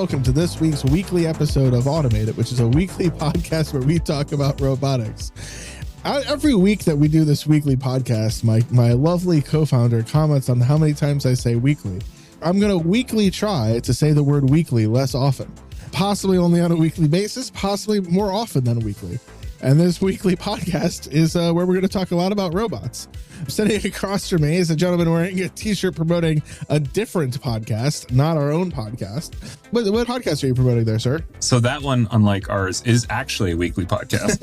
welcome to this week's weekly episode of Automated, which is a weekly podcast where we talk about robotics. Every week that we do this weekly podcast, my lovely co-founder comments on how many times I say weekly. I'm going to weekly try to say the word weekly less often, possibly only on a weekly basis, possibly more often than a weekly. And this weekly podcast is where we're going to talk a lot about robots. Sitting across from me is a gentleman wearing a t-shirt promoting a different podcast, not our own podcast. What podcast are you promoting there, sir? So that one, unlike ours, is actually a weekly podcast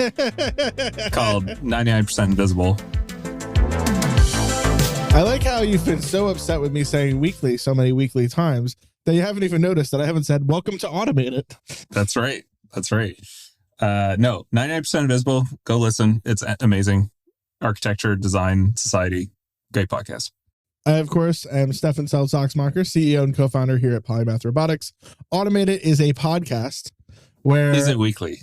called 99% Invisible. I like how you've been so upset with me saying weekly so many weekly times that you haven't even noticed that I haven't said, welcome to Automated. That's right. That's right. No, 99% Invisible. Go listen. It's amazing. Architecture, design, society. Great podcast. I, of course, am Stefan Ilia, CEO and co-founder here at Polymath Robotics. Automated is a podcast where... Is it weekly?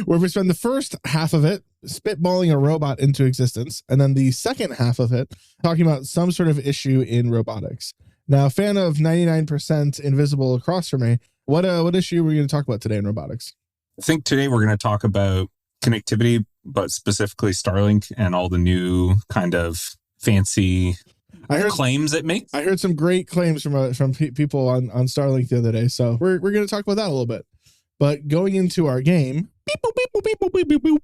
where we spend the first half of it spitballing a robot into existence, and then the second half of it talking about some sort of issue in robotics. Now, fan of 99% Invisible across from me, what issue are we going to talk about today in robotics? I think today we're going to talk about connectivity, but specifically Starlink and all the new kind of fancy claims it makes. I heard some great claims from people on Starlink the other day, so we're going to talk about that a little bit. But going into our game, beep, boop, beep, boop, beep, boop, beep, beep, boop.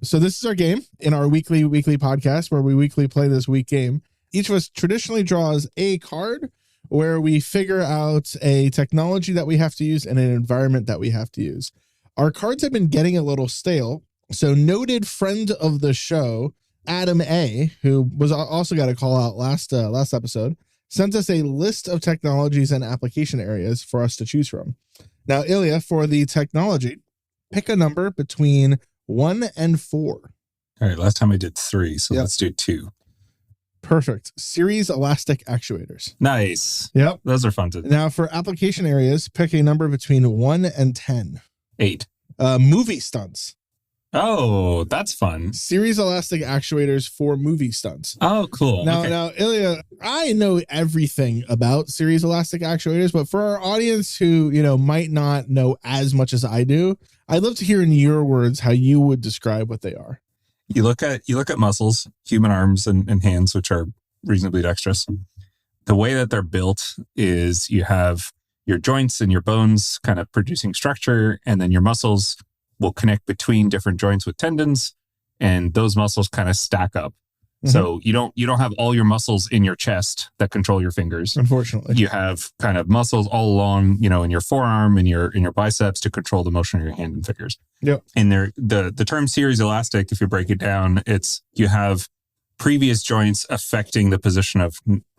So this is our game in our weekly podcast where we weekly play this week game. Each of us traditionally draws a card where we figure out a technology that we have to use and an environment that we have to use. Our cards have been getting a little stale. So noted friend of the show, Adam A., who was also got a call out last episode, sent us a list of technologies and application areas for us to choose from. Now, Ilia, for the technology, pick a number between 1 and 4. All right, last time I did 3, so Let's do 2. Perfect. Series elastic actuators. Nice. Yep. Those are fun to do. Now, for application areas, pick a number between 1 and 10. 8. Movie stunts. Oh, that's fun. Series elastic actuators for movie stunts. Oh, cool. Now, Ilia, I know everything about series elastic actuators, but for our audience who, might not know as much as I do, I'd love to hear in your words how you would describe what they are. You look at muscles, human arms and hands, which are reasonably dexterous. The way that they're built is you have your joints and your bones kind of producing structure, and then your muscles will connect between different joints with tendons, and those muscles kind of stack up. Mm-hmm. So you don't have all your muscles in your chest that control your fingers. Unfortunately, you have kind of muscles all along, in your forearm and your biceps to control the motion of your hand and fingers. Yep. And the term series elastic, if you break it down, it's you have previous joints affecting the position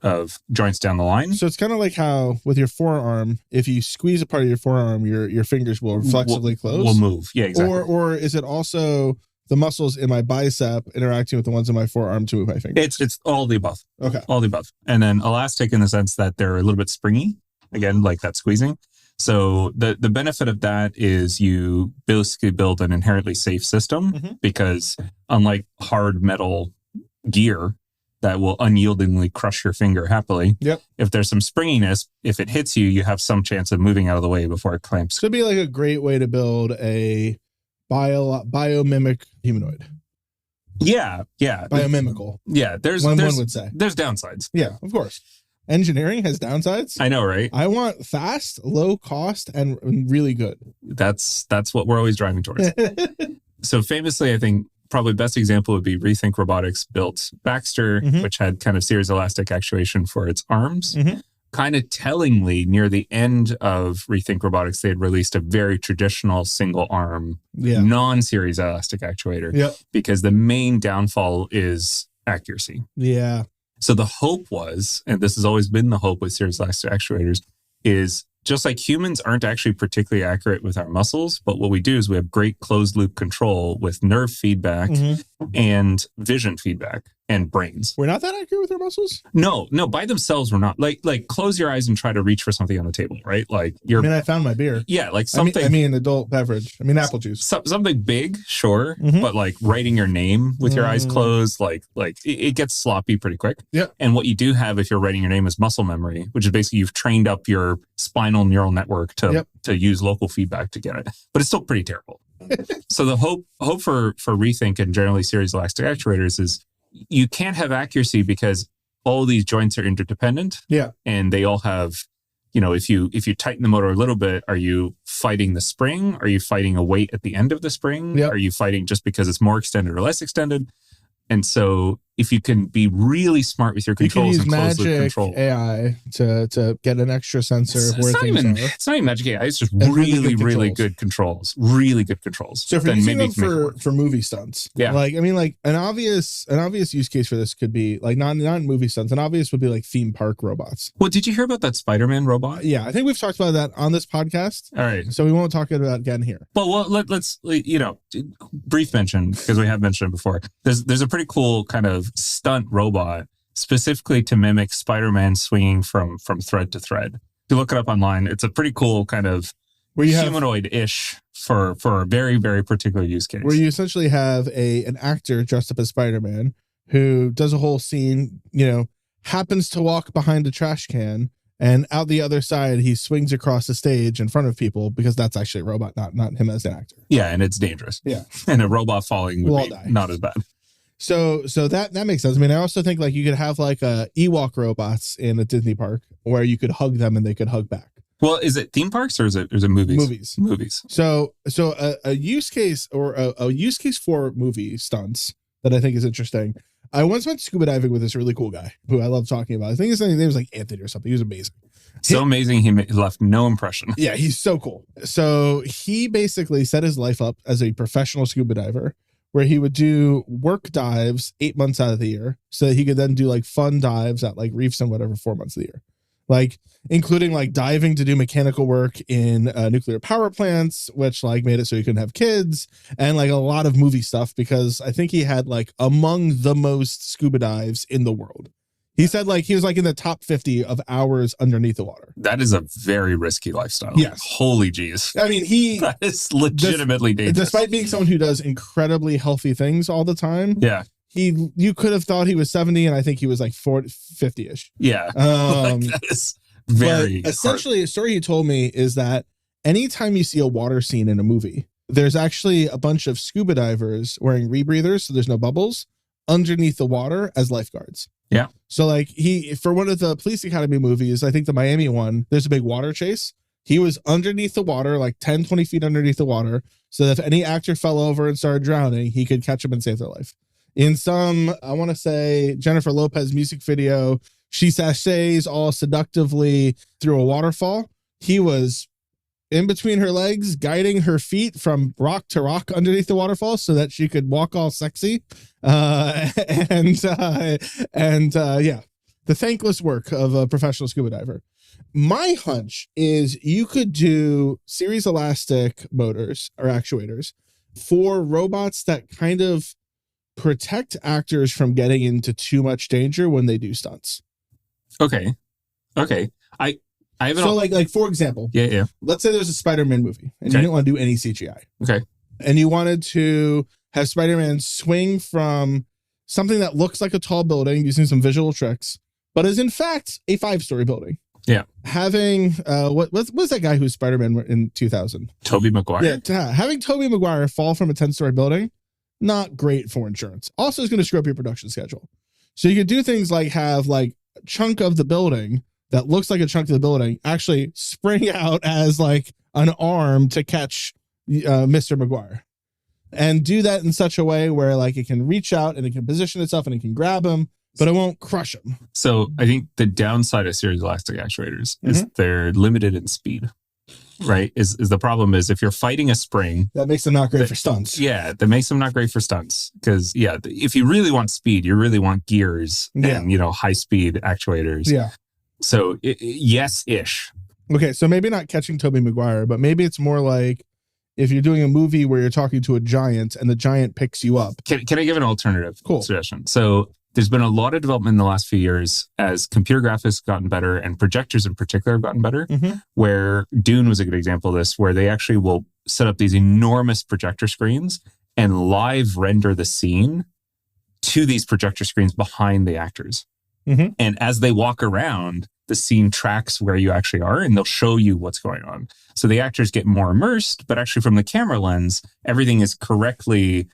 of joints down the line. So it's kind of like how with your forearm, if you squeeze a part of your forearm, your fingers will flexibly close. Will move. Yeah, exactly. Or is it also the muscles in my bicep interacting with the ones in my forearm to move my fingers? It's all the above. Okay. All the above. And then elastic in the sense that they're a little bit springy, again, like that squeezing. So the benefit of that is you basically build an inherently safe system because unlike hard metal gear that will unyieldingly crush your finger happily, if there's some springiness, if it hits you, you have some chance of moving out of the way before it clamps. So it'd be like a great way to build a biomimic humanoid. Yeah. Biomimical. Yeah, one would say. There's downsides. Yeah, of course. Engineering has downsides. I know, right? I want fast, low cost, and really good. That's what we're always driving towards. So famously, I think probably best example would be Rethink Robotics built Baxter, which had kind of series elastic actuation for its arms. Kind of tellingly, near the end of Rethink Robotics, they had released a very traditional single arm, non-series elastic actuator, because the main downfall is accuracy. Yeah. So the hope was, and this has always been the hope with series elastic actuators, is just like humans aren't actually particularly accurate with our muscles, but what we do is we have great closed loop control with nerve feedback and vision feedback. and brains. We're not that accurate with our muscles? No, by themselves we're not. Like close your eyes and try to reach for something on the table, right? Like I found my beer. Yeah, like something. I mean adult beverage. I mean apple juice. Something big, sure, but like writing your name with your eyes closed, like it gets sloppy pretty quick. Yeah. And what you do have if you're writing your name is muscle memory, which is basically you've trained up your spinal neural network to use local feedback to get it. But it's still pretty terrible. So the hope for Rethink and generally series elastic actuators is you can't have accuracy because all these joints are interdependent. Yeah. And they all have, if you tighten the motor a little bit, are you fighting the spring? Are you fighting a weight at the end of the spring? Yep. Are you fighting just because it's more extended or less extended? And so if you can be really smart with your controls and close loop control. AI to get an extra sensor of where things are. It's not even magic AI. It's just really good controls. Really good controls. So for using them for movie stunts, like an obvious use case for this could be like not movie stunts. An obvious would be like theme park robots. Well, did you hear about that Spider-Man robot? Yeah, I think we've talked about that on this podcast. All right, so we won't talk about it again here. Well, let's brief mention because we have mentioned it before. There's a pretty cool kind of stunt robot specifically to mimic Spider-Man swinging from thread to thread. If you look it up online, it's a pretty cool kind of humanoid-ish for a very, very particular use case. Where you essentially have an actor dressed up as Spider-Man who does a whole scene, happens to walk behind a trash can, and out the other side, he swings across the stage in front of people because that's actually a robot, not him as an actor. Yeah, and it's dangerous. Yeah. And a robot falling would be not as bad. So that makes sense. I mean, I also think like you could have like Ewok robots in a Disney park where you could hug them and they could hug back. Well, is it theme parks or is it movies? Movies. So a use case or a use case for movie stunts that I think is interesting. I once went scuba diving with this really cool guy who I love talking about. I think his name was like Anthony or something. He was amazing. Amazing. He left no impression. Yeah, he's so cool. So he basically set his life up as a professional scuba diver, where he would do work dives 8 months out of the year so that he could then do like fun dives at like reefs and whatever 4 months of the year. Like including like diving to do mechanical work in nuclear power plants, which like made it so he couldn't have kids, and like a lot of movie stuff because I think he had like among the most scuba dives in the world. He said like he was like in the top 50 of hours underneath the water. That is a very risky lifestyle. Yes. Holy geez. I mean, that is legitimately dangerous. Despite being someone who does incredibly healthy things all the time. Yeah. You could have thought he was 70 and I think he was like 50-ish. Yeah. That is very essentially, a story he told me is that anytime you see a water scene in a movie, there's actually a bunch of scuba divers wearing rebreathers, so there's no bubbles, underneath the water as lifeguards. Yeah. So like for one of the Police Academy movies, I think the Miami one, there's a big water chase. He was underneath the water, like 10, 20 feet underneath the water. So that if any actor fell over and started drowning, he could catch them and save their life. In some, I want to say Jennifer Lopez music video, she sachets all seductively through a waterfall. He was in between her legs, guiding her feet from rock to rock underneath the waterfall so that she could walk all sexy. Yeah, the thankless work of a professional scuba diver. My hunch is you could do series elastic motors or actuators for robots that kind of protect actors from getting into too much danger when they do stunts. Okay. I have like for example, yeah. Let's say there's a Spider-Man movie and you didn't want to do any CGI. Okay. And you wanted to have Spider-Man swing from something that looks like a tall building using some visual tricks, but is in fact a 5-story building. Yeah. Having what's that guy who's Spider-Man in 2000? Tobey Maguire. Yeah. Having Tobey Maguire fall from a 10-story building, not great for insurance. Also is going to screw up your production schedule. So you could do things like have like a chunk of the building that looks like a chunk of the building actually spring out as like an arm to catch Mr. Maguire, and do that in such a way where like it can reach out and it can position itself and it can grab him, but it won't crush him. So I think the downside of series elastic actuators is they're limited in speed, right? Is the problem is if you're fighting a spring, that makes them not great for stunts. Yeah, that makes them not great for stunts because if you really want speed, you really want gears and high speed actuators. Yeah. So yes-ish. Okay, so maybe not catching Tobey Maguire, but maybe it's more like if you're doing a movie where you're talking to a giant and the giant picks you up. Can I give an alternative suggestion? So there's been a lot of development in the last few years as computer graphics have gotten better and projectors in particular have gotten better, where Dune was a good example of this, where they actually will set up these enormous projector screens and live render the scene to these projector screens behind the actors. And as they walk around, the scene tracks where you actually are and they'll show you what's going on. So the actors get more immersed, but actually from the camera lens, everything is correctly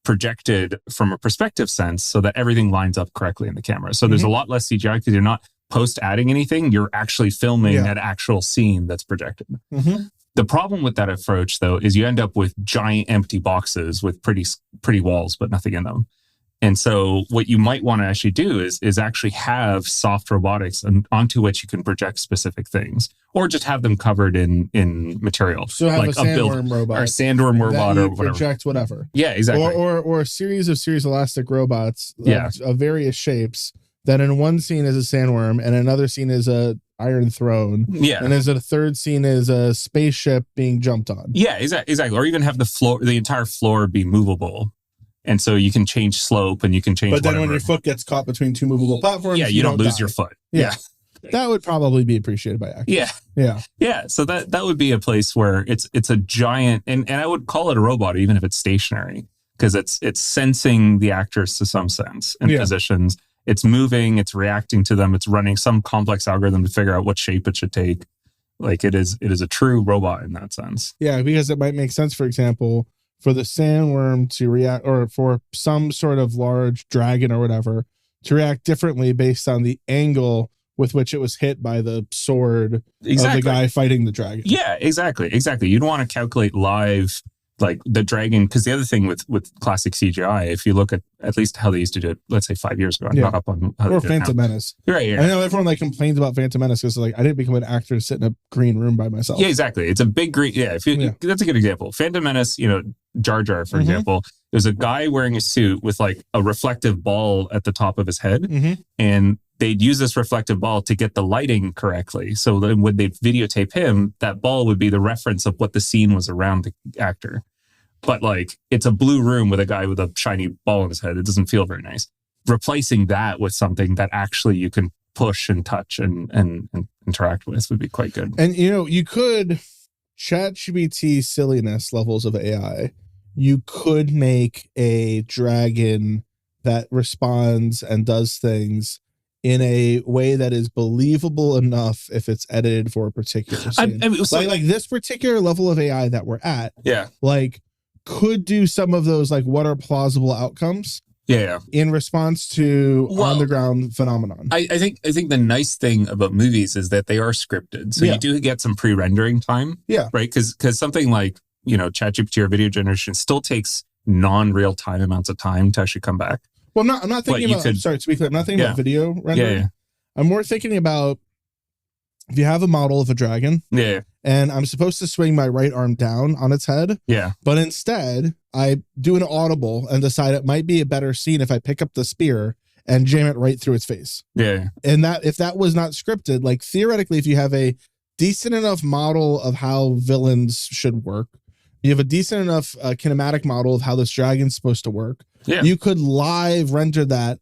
projected from a perspective sense so that everything lines up correctly in the camera. So there's a lot less CGI because you're not post adding anything. You're actually filming an actual scene that's projected. The problem with that approach, though, is you end up with giant empty boxes with pretty walls, but nothing in them. And so what you might want to actually do is actually have soft robotics onto which you can project specific things, or just have them covered in material. So have like a sandworm robot. Or a sandworm robot or whatever. Project whatever. Yeah, exactly. Or a series of elastic robots of various shapes that in one scene is a sandworm and another scene is a Iron Throne. Yeah. And there's a third scene is a spaceship being jumped on. Yeah, exactly. Or even have the entire floor be movable. And so you can change slope and you can change. But then when your foot gets caught between two movable platforms, you don't lose your foot. Yeah. That would probably be appreciated by actors. Yeah. So that would be a place where it's a giant, and I would call it a robot, even if it's stationary, because it's sensing the actors to some sense and positions. It's moving, it's reacting to them, it's running some complex algorithm to figure out what shape it should take. Like it is a true robot in that sense. Yeah, because it might make sense, for example, for the sandworm to react, or for some sort of large dragon or whatever to react differently based on the angle with which it was hit by the sword of the guy fighting the dragon. Yeah, exactly. You'd want to calculate live, like the dragon, because the other thing with classic CGI, if you look at least how they used to do it, let's say 5 years ago, I'm not up on how or Phantom Menace. Right. Yeah. I know everyone like complains about Phantom Menace because like I didn't become an actor to sit in a green room by myself. Yeah, exactly. It's a big green. Yeah, that's a good example. Phantom Menace, Jar Jar, for example, there's a guy wearing a suit with like a reflective ball at the top of his head, and they'd use this reflective ball to get the lighting correctly. So then when they videotape him, that ball would be the reference of what the scene was around the actor. But like, it's a blue room with a guy with a shiny ball in his head. It doesn't feel very nice. Replacing that with something that actually you can push and touch and interact with would be quite good. And, you could ChatGPT silliness levels of AI. You could make a dragon that responds and does things in a way that is believable enough if it's edited for a particular scene. Like this particular level of AI that we're at. Yeah. Like, could do some of those, like, what are plausible outcomes in response to on the ground phenomenon. I think the nice thing about movies is that they are scripted, so you do get some pre-rendering time, right? Because something like ChatGPT or video generation still takes non-real time amounts of time to actually come back. Well, I'm not thinking about sorry to be clear, I'm not thinking about video rendering. I'm more thinking about if you have a model of a dragon, and I'm supposed to swing my right arm down on its head, but instead I do an audible and decide it might be a better scene if I pick up the spear and jam it right through its face. And that if that was not scripted, like theoretically, if you have a decent enough model of how villains should work, you have a decent enough kinematic model of how this dragon's supposed to work. You could live render that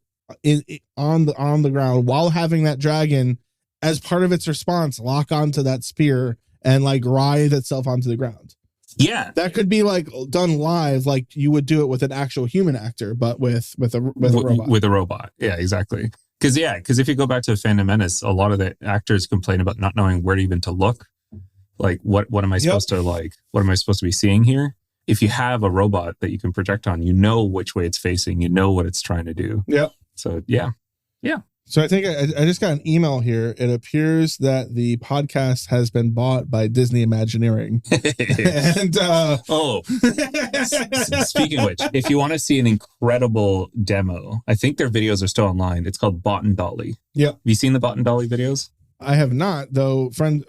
on the ground while having that dragon, as part of its response, lock onto that spear and like writhe itself onto the ground. Yeah, that could be like done live, like you would do it with an actual human actor, but with a robot. With a robot, yeah, exactly. Because if you go back to Phantom Menace, a lot of the actors complain about not knowing where even to look. Like, what am I supposed to like? What am I supposed to be seeing here? If you have a robot that you can project on, you know which way it's facing, you know what it's trying to do. So yeah. So I think I just got an email here. It appears that the podcast has been bought by Disney Imagineering. And speaking of which, if you want to see an incredible demo, I think their videos are still online. It's called Bot and Dolly. Have you seen the Bot and Dolly videos? I have not, though. Friend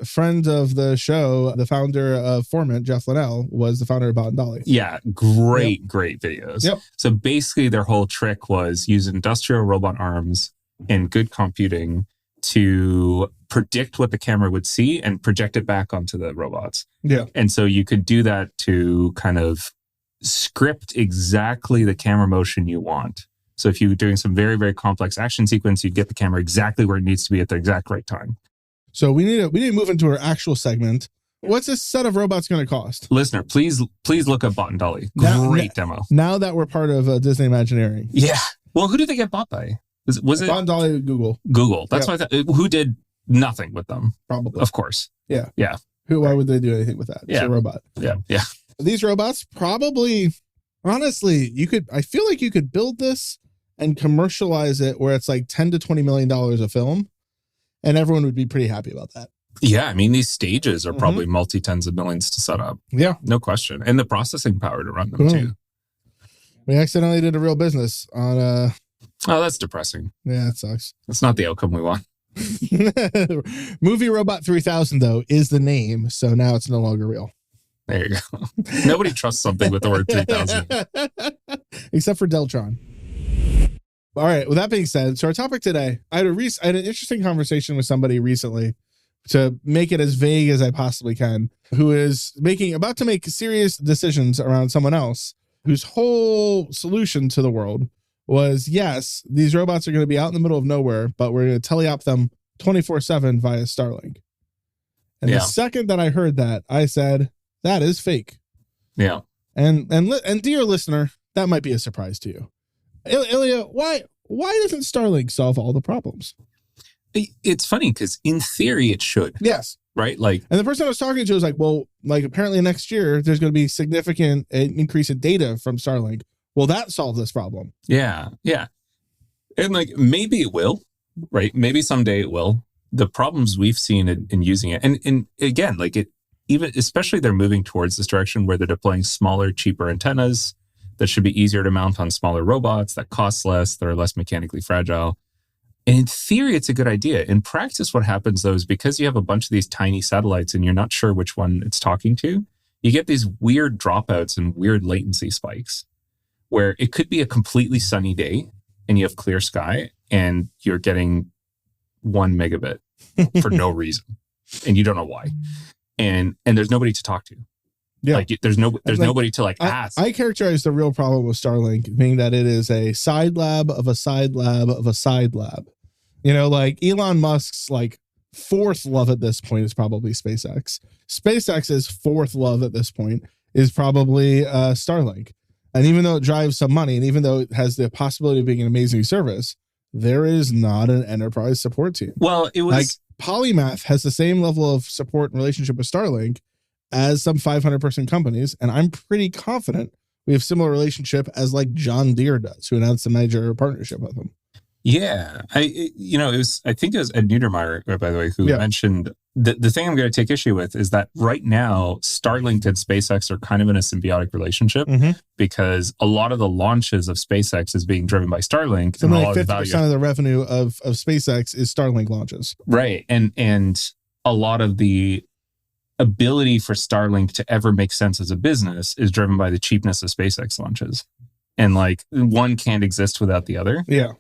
of the show, the founder of Formant, Jeff Linnell, was the founder of Bot and Dolly. Yeah, great videos. So basically their whole trick was use industrial robot arms and good computing to predict what the camera would see and project it back onto the robots. And so you could do that to kind of script exactly the camera motion you want. So if you're doing some very, very complex action sequence, you'd get the camera exactly where it needs to be at the exact right time. So we need to move into our actual segment. What's this set of robots going to cost? Listener, please look up Bot and Dolly. Great demo. Now that we're part of Disney Imagineering. Yeah. Well, who did they get bought by? Was it Bot and Dolly? Google. That's what I thought. Who did nothing with them? Probably. Of course. Yeah. Yeah. Why would they do anything with that? Yeah. It's a robot. Yeah. Yeah. These robots probably, honestly, I feel like you could build this and commercialize it where it's like $10 to $20 million a film, and everyone would be pretty happy about that. Yeah, I mean, these stages are probably multi-tens of millions to set up. Yeah. No question. And the processing power to run them too. We accidentally did a real business on Oh, that's depressing. Yeah, it sucks. That's not the outcome we want. Movie Robot 3000, though, is the name, so now it's no longer real. There you go. Nobody trusts something with the word 3000. Except for Deltron. All right, with that being said, so our topic today, I had an interesting conversation with somebody recently, to make it as vague as I possibly can, who is about to make serious decisions around someone else whose whole solution to the world was, yes, these robots are going to be out in the middle of nowhere, but we're going to teleop them 24/7 via Starlink. And the second that I heard that, I said, that is fake. Yeah. And dear listener, that might be a surprise to you. Ilia, why doesn't Starlink solve all the problems? It's funny because in theory it should. Yes. Right? Like, and the person I was talking to was like, well, like apparently next year there's going to be significant increase in data from Starlink. Well, that solves this problem. Yeah. Yeah. And like, maybe it will, right? Maybe someday it will. The problems we've seen in using it. And again, like even, especially they're moving towards this direction where they're deploying smaller, cheaper antennas that should be easier to mount on smaller robots that cost less, that are less mechanically fragile. And in theory, it's a good idea. In practice, what happens though is because you have a bunch of these tiny satellites and you're not sure which one it's talking to, you get these weird dropouts and weird latency spikes where it could be a completely sunny day and you have clear sky and you're getting 1 megabit for no reason and you don't know why. And there's nobody to talk to. Yeah. Like there's nobody to ask. I characterize the real problem with Starlink being that it is a side lab of a side lab of a side lab. You know, like Elon Musk's fourth love at this point is probably SpaceX. SpaceX's fourth love at this point is probably Starlink. And even though it drives some money and even though it has the possibility of being an amazing service, there is not an enterprise support team. Well, it was like Polymath has the same level of support and relationship with Starlink as some 500-person companies, and I'm pretty confident we have similar relationship as like John Deere does, who announced a major partnership with them. Yeah, I think it was Ed Niedermeyer, by the way, who mentioned the thing I'm going to take issue with is that right now Starlink and SpaceX are kind of in a symbiotic relationship because a lot of the launches of SpaceX is being driven by Starlink. Something like 50% of the revenue of SpaceX is Starlink launches. Right, and a lot of the ability for Starlink to ever make sense as a business is driven by the cheapness of SpaceX launches. And like one can't exist without the other. Yeah.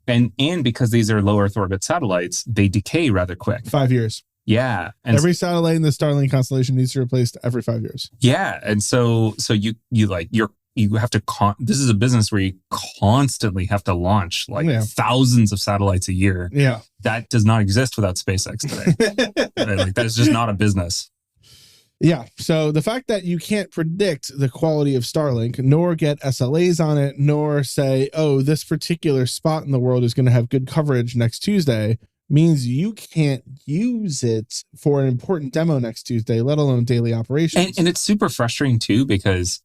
And because these are low Earth orbit satellites, they decay rather quick. 5 years. Yeah. And every satellite in the Starlink constellation needs to be replaced every 5 years. Yeah. And so you have to, this is a business where you constantly have to launch thousands of satellites a year. Yeah. That does not exist without SpaceX today. Right? That's just not a business. Yeah. So the fact that you can't predict the quality of Starlink, nor get SLAs on it, nor say, oh, this particular spot in the world is going to have good coverage next Tuesday, means you can't use it for an important demo next Tuesday, let alone daily operations. And it's super frustrating too, because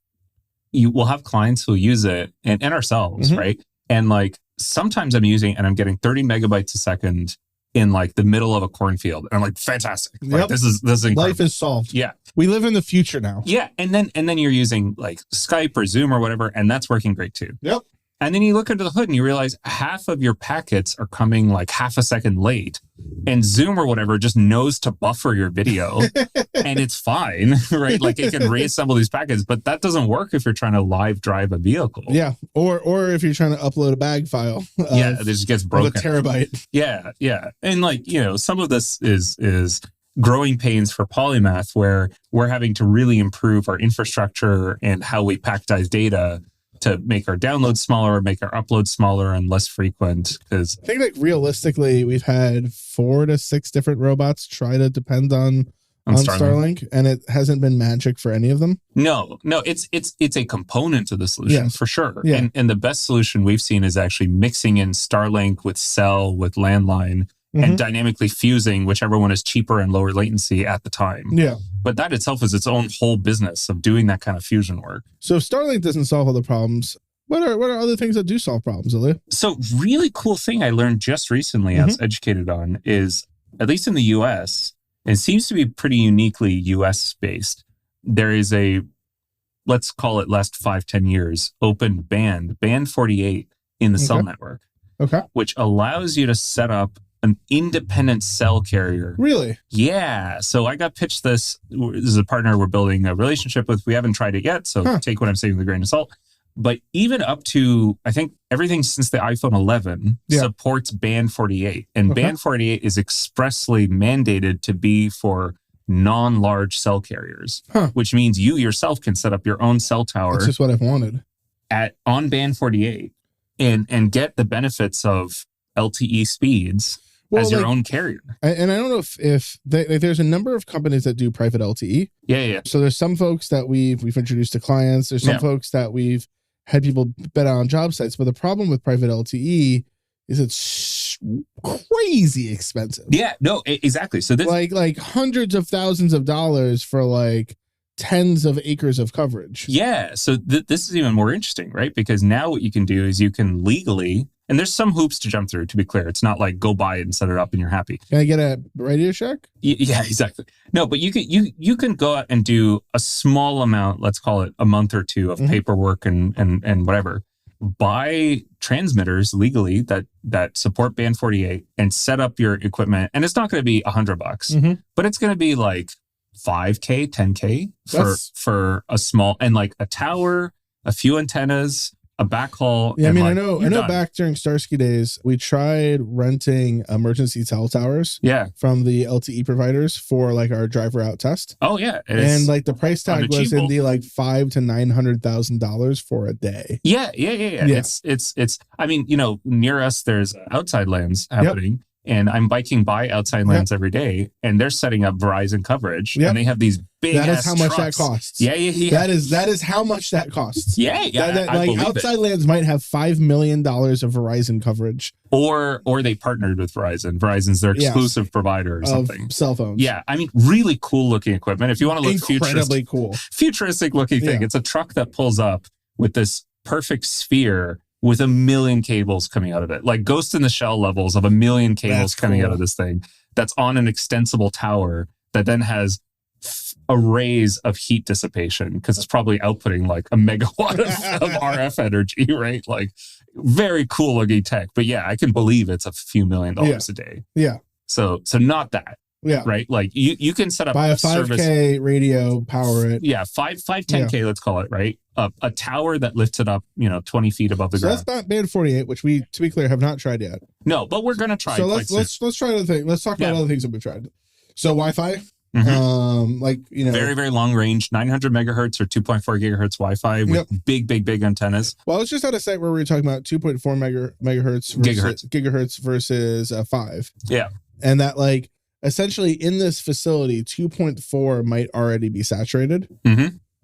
you will have clients who use it and ourselves, right? And like sometimes I'm using and I'm getting 30 megabytes a second in like the middle of a cornfield. And I'm like, fantastic. Like, this is incredible. Life is solved. Yeah. We live in the future now. Yeah. And then you're using like Skype or Zoom or whatever, and that's working great too. Yep. And then you look under the hood and you realize half of your packets are coming like half a second late. And Zoom or whatever just knows to buffer your video and it's fine, right? Like it can reassemble these packets, but that doesn't work if you're trying to live drive a vehicle. Yeah. Or if you're trying to upload a bag file. It just gets broken. A terabyte. Yeah. Yeah. And like, some of this is growing pains for Polymath where we're having to really improve our infrastructure and how we packetize data to make our downloads smaller, make our uploads smaller and less frequent. Because I think like realistically, we've had 4 to 6 different robots try to depend on Starlink, and it hasn't been magic for any of them. No, it's a component of the solution for sure. Yeah. And the best solution we've seen is actually mixing in Starlink with cell, with landline, and dynamically fusing whichever one is cheaper and lower latency at the time. Yeah. But that itself is its own whole business of doing that kind of fusion work. So if Starlink doesn't solve all the problems, what are other things that do solve problems, Ilia? So really cool thing I learned just recently, I was educated on, is at least in the US, it seems to be pretty uniquely US based. There is a, let's call it last 5-10 years, open band 48 in the cell network. Okay. Which allows you to set up an independent cell carrier. Really? Yeah. So I got pitched this. This is a partner we're building a relationship with. We haven't tried it yet, so take what I'm saying with a grain of salt. But even up to, I think everything since the iPhone 11 supports band 48. And band 48 is expressly mandated to be for non-large cell carriers, which means you yourself can set up your own cell tower. That's just what I've wanted. On band 48 and get the benefits of LTE speeds as your own carrier. And I don't know if there's a number of companies that do private LTE. Yeah. So there's some folks that we've introduced to clients. There's some folks that we've had people bet on job sites. But the problem with private LTE is it's crazy expensive. Yeah, no, exactly. So this like hundreds of thousands of dollars for like tens of acres of coverage. Yeah. So this is even more interesting, right? Because now what you can do is you can legally, and there's some hoops to jump through, to be clear. It's not like go buy it and set it up and you're happy. Can I get a Radio Shack? Yeah, exactly. No, but you can go out and do a small amount, let's call it a month or two of paperwork and whatever. Buy transmitters legally that support band 48 and set up your equipment. And it's not going to be $100, but it's going to be like $5K, $10K for a small, and like a tower, a few antennas, a backhaul. Yeah, I mean, I know back during Starsky days, we tried renting emergency cell towers from the LTE providers for like our driver out test. Oh yeah. And like the price tag was in the like $500,000 to $900,000 for a day. Yeah. It's I mean, near us there's outside lands happening. And I'm biking by outside lands every day, and they're setting up Verizon coverage, and they have these big. That is how much trucks. that costs. Yeah. That is how much that costs. Yeah. Like outside lands might have $5 million of Verizon coverage, or they partnered with Verizon. Verizon's their exclusive provider or something. Cell phones. Yeah, I mean, really cool looking equipment. If you want to look futuristic looking thing, it's a truck that pulls up with this perfect sphere with 1 million cables coming out of it, like Ghost in the Shell levels of 1 million cables coming out of this thing that's on an extensible tower that then has arrays of heat dissipation because it's probably outputting like a megawatt of RF energy, right? Like very cool looking tech. But yeah, I can believe it's a few $1 million a day. Yeah. So not that. Yeah. Right. Like you can set up buy a 5K radio, power it. Yeah. 10K, let's call it, right? A tower that lifts it up, 20 feet above the ground. That's not band 48, which we, to be clear, have not tried yet. No, but we're going to try. So let's try other things. Let's talk about other things that we've tried. So Wi-Fi, very, very long range, 900 megahertz or 2.4 gigahertz Wi-Fi with big antennas. Well, I was just at a site where we were talking about 2.4 gigahertz versus 5. Yeah. And that like, essentially, in this facility, 2.4 might already be saturated.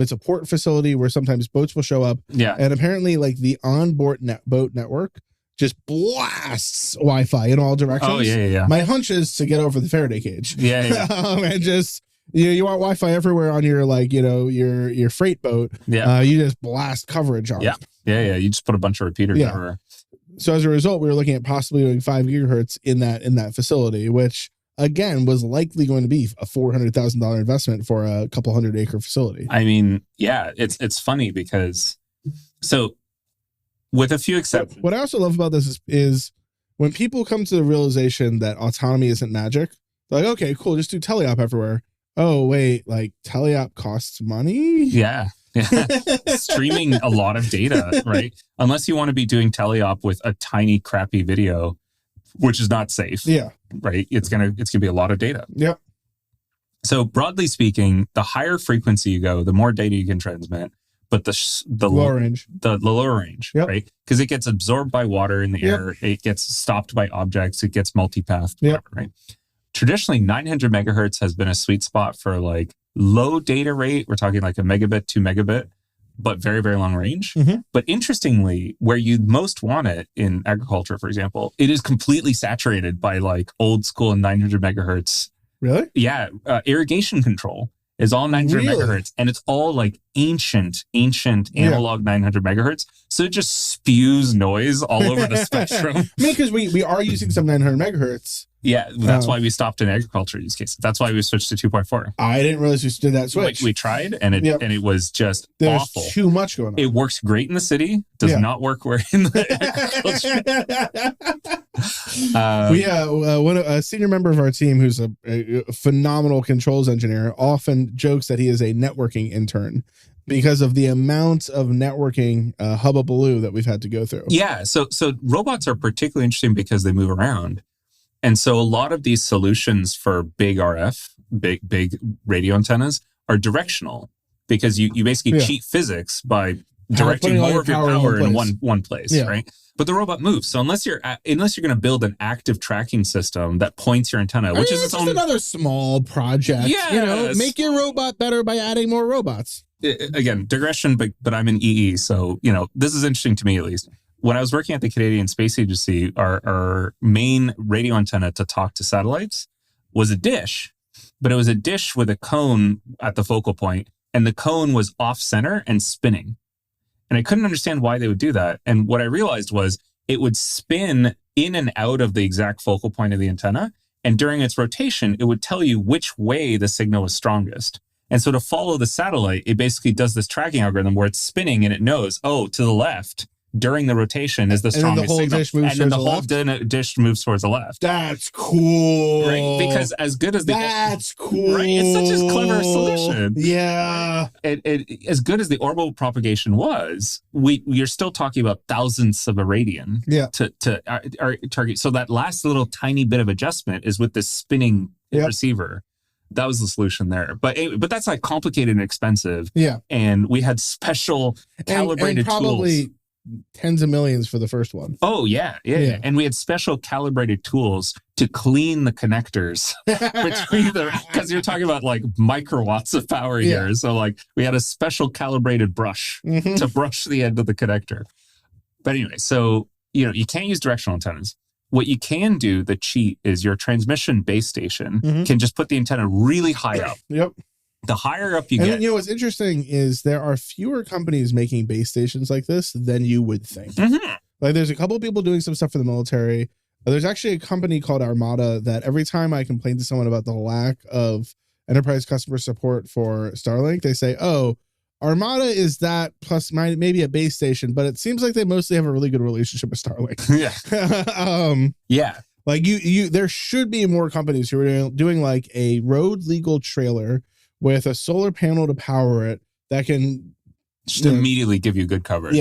It's a port facility where sometimes boats will show up. Yeah. And apparently, like the onboard boat network just blasts Wi-Fi in all directions. Oh, yeah. My hunch is to get over the Faraday cage. Yeah. And just, you want Wi-Fi everywhere on your, like, your freight boat. Yeah. You just blast coverage on it. Yeah. You just put a bunch of repeaters everywhere. So as a result, we were looking at possibly doing 5 gigahertz in that facility, which again was likely going to be a $400,000 investment for a couple 100-acre facility. I mean, yeah, it's funny because with a few exceptions. What I also love about this is when people come to the realization that autonomy isn't magic, they're like, okay, cool, just do teleop everywhere. Oh, wait, like teleop costs money? Yeah. Streaming a lot of data, right? Unless you want to be doing teleop with a tiny, crappy video, which is not safe. Yeah. Right. It's gonna be a lot of data. Yep. So broadly speaking, the higher frequency you go, the more data you can transmit. but the Lower range. the lower range, right? Because it gets absorbed by water in the air. It gets stopped by objects. It gets multipathed, right? Traditionally, 900 megahertz has been a sweet spot for like low data rate. We're talking like a megabit, 2 megabit, but very, very long range. But interestingly, where you most want it in agriculture, for example, it is completely saturated by like old school 900 megahertz. Really? Yeah. Irrigation control is all 900 megahertz, and it's all like ancient analog 900 megahertz. So it just spews noise all over the spectrum. I mean, because we are using some 900 megahertz. Yeah, that's why we stopped in agriculture use cases. That's why we switched to 2.4. I didn't realize we did that switch. We tried, and it was just There's awful. Too much going on. It works great in the city, does not work where in the agriculture. A senior member of our team, who's a phenomenal controls engineer, often jokes that he is a networking intern because of the amount of networking hubbubaloo that we've had to go through. Yeah, so robots are particularly interesting because they move around. And so a lot of these solutions for big RF, big radio antennas are directional because you basically cheat physics by directing more of your power in one place, right? But the robot moves. So unless you're going to build an active tracking system that points your antenna, which is its own another small project, make your robot better by adding more robots. Again, digression, but I'm in EE, so this is interesting to me at least. When I was working at the Canadian Space Agency, our main radio antenna to talk to satellites was a dish, but it was a dish with a cone at the focal point, and the cone was off center and spinning. And I couldn't understand why they would do that. And what I realized was it would spin in and out of the exact focal point of the antenna. And during its rotation, it would tell you which way the signal was strongest. And so to follow the satellite, it basically does this tracking algorithm where it's spinning and it knows, to the left during the rotation is the strongest signal. And then the whole dish moves towards the left. That's cool. Right? Because as good as That's cool. Right? It's such a clever solution. Yeah. As good as the orbital propagation was, you're still talking about thousandths of a radian to our target. So that last little tiny bit of adjustment is with this spinning receiver. That was the solution there. But that's like complicated and expensive. Yeah. And we had special calibrated and probably tools. Tens of millions for the first one. Oh, yeah. And we had special calibrated tools to clean the connectors between because you're talking about like microwatts of power here. So like we had a special calibrated brush to brush the end of the connector. But anyway, so, you can't use directional antennas. What you can do, the cheat, is your transmission base station can just put the antenna really high up. Yep. The higher up you get. What's interesting is there are fewer companies making base stations like this than you would think. Like there's a couple of people doing some stuff for the military. There's actually a company called Armada that every time I complain to someone about the lack of enterprise customer support for Starlink, they say, Armada is that plus maybe a base station, but it seems like they mostly have a really good relationship with Starlink. Like there should be more companies who are doing like a road legal trailer with a solar panel to power it that can just immediately give you good coverage.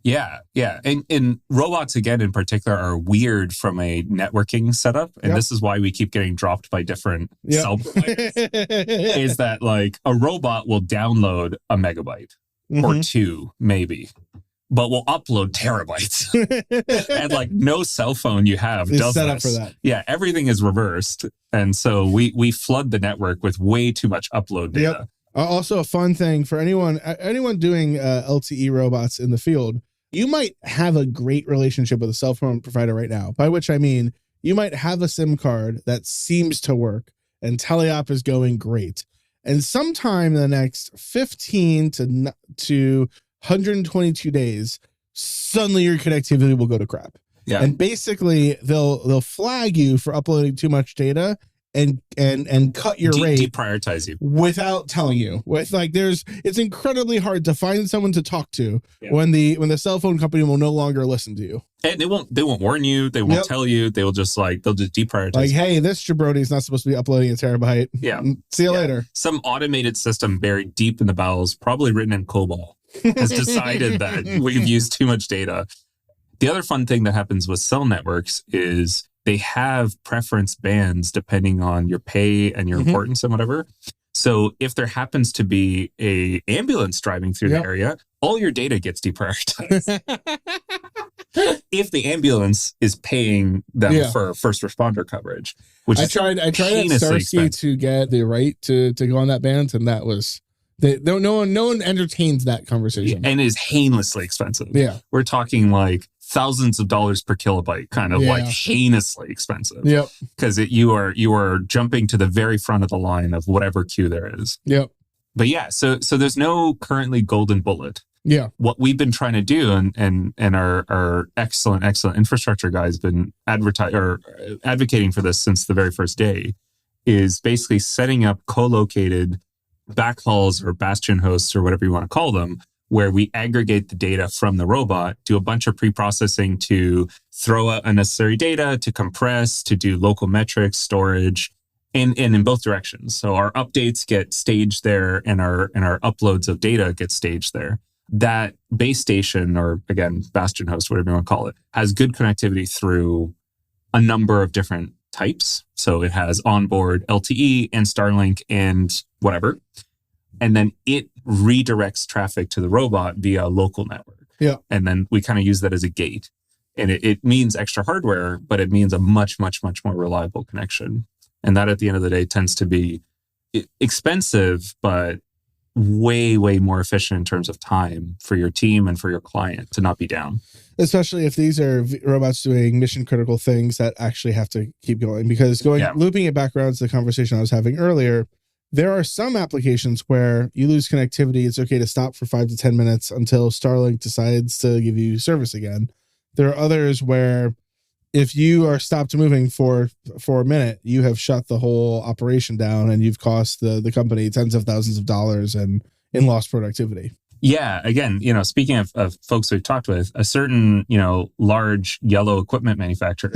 Yeah. And robots, again, in particular, are weird from a networking setup. And this is why we keep getting dropped by different cell providers. Is that like a robot will download a megabyte or two, maybe, but will upload terabytes. And like no cell phone you have does set up for that. Yeah, everything is reversed. And so we flood the network with way too much upload data. Also a fun thing for anyone doing LTE robots in the field, you might have a great relationship with a cell phone provider right now, by which I mean you might have a SIM card that seems to work and teleop is going great. And sometime in the next 15 to 122 days, suddenly your connectivity will go to crap. Yeah. And basically they'll flag you for uploading too much data and cut your rate, deprioritize you without telling you. It's incredibly hard to find someone to talk to when the cell phone company will no longer listen to you. And they won't warn you, they won't tell you, they'll just deprioritize. Like, hey, this jabroni is not supposed to be uploading a terabyte. Yeah. See you later. Some automated system buried deep in the bowels, probably written in COBOL, has decided that we've used too much data. The other fun thing that happens with cell networks is they have preference bands depending on your pay and your importance and whatever. So if there happens to be a ambulance driving through the area, all your data gets deprioritized. If the ambulance is paying them for first responder coverage, which I tried at Starsky to get the right to go on that band, and that was no one entertains that conversation. And it is heinously expensive. Yeah. We're talking like thousands of dollars per kilobyte, kind of like heinously expensive. Yep. Because you are jumping to the very front of the line of whatever queue there is. Yep. But yeah, so there's no currently golden bullet. Yeah. What we've been trying to do, and our excellent infrastructure guys been advocating for this since the very first day, is basically setting up co-located backhauls or bastion hosts or whatever you want to call them, where we aggregate the data from the robot, do a bunch of pre-processing to throw out unnecessary data, to compress, to do local metrics, storage, and in both directions. So our updates get staged there, and our uploads of data get staged there. That base station, or again, bastion host, whatever you want to call it, has good connectivity through a number of different types. So it has onboard LTE and Starlink and whatever. And then it redirects traffic to the robot via a local network. Yeah. And then we kind of use that as a gate. And it means extra hardware, but it means a much, much, much more reliable connection. And that at the end of the day tends to be expensive, but way, way more efficient in terms of time for your team and for your client to not be down. Especially if these are robots doing mission critical things that actually have to keep going. Because looping it back around to the conversation I was having earlier, there are some applications where you lose connectivity. It's okay to stop for 5 to 10 minutes until Starlink decides to give you service again. There are others where if you are stopped moving for a minute, you have shut the whole operation down and you've cost the company tens of thousands of dollars in lost productivity. Yeah. Again, speaking of folks we've talked with, a certain, large yellow equipment manufacturer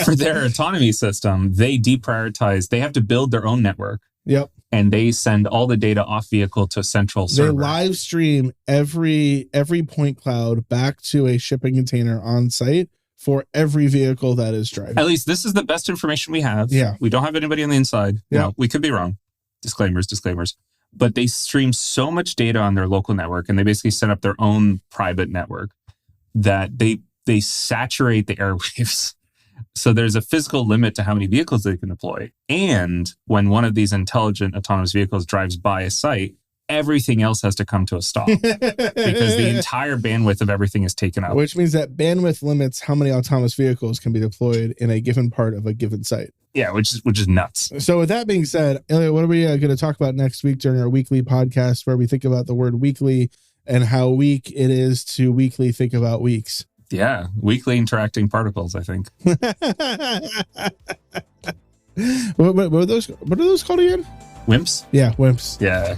for their autonomy system, they deprioritize. They have to build their own network. Yep. And they send all the data off vehicle to a central server. They live stream every point cloud back to a shipping container on site for every vehicle that is driving. At least this is the best information we have. Yeah. We don't have anybody on the inside. Yeah. We could be wrong. Disclaimers. But they stream so much data on their local network, and they basically set up their own private network that they saturate the airwaves. So there's a physical limit to how many vehicles they can deploy. And when one of these intelligent autonomous vehicles drives by a site, everything else has to come to a stop because the entire bandwidth of everything is taken up. Which means that bandwidth limits how many autonomous vehicles can be deployed in a given part of a given site. Yeah, which is nuts. So with that being said, Elliot, what are we going to talk about next week during our weekly podcast where we think about the word weekly and how weak it is to weekly think about weeks? Yeah, weakly interacting particles, I think. What are those called again? WIMPs? Yeah, WIMPs. Yeah.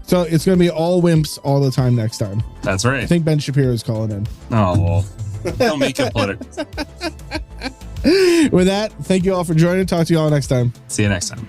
So it's going to be all WIMPs all the time next time. That's right. I think Ben Shapiro is calling in. Oh, don't make it political. With that, thank you all for joining. Talk to you all next time. See you next time.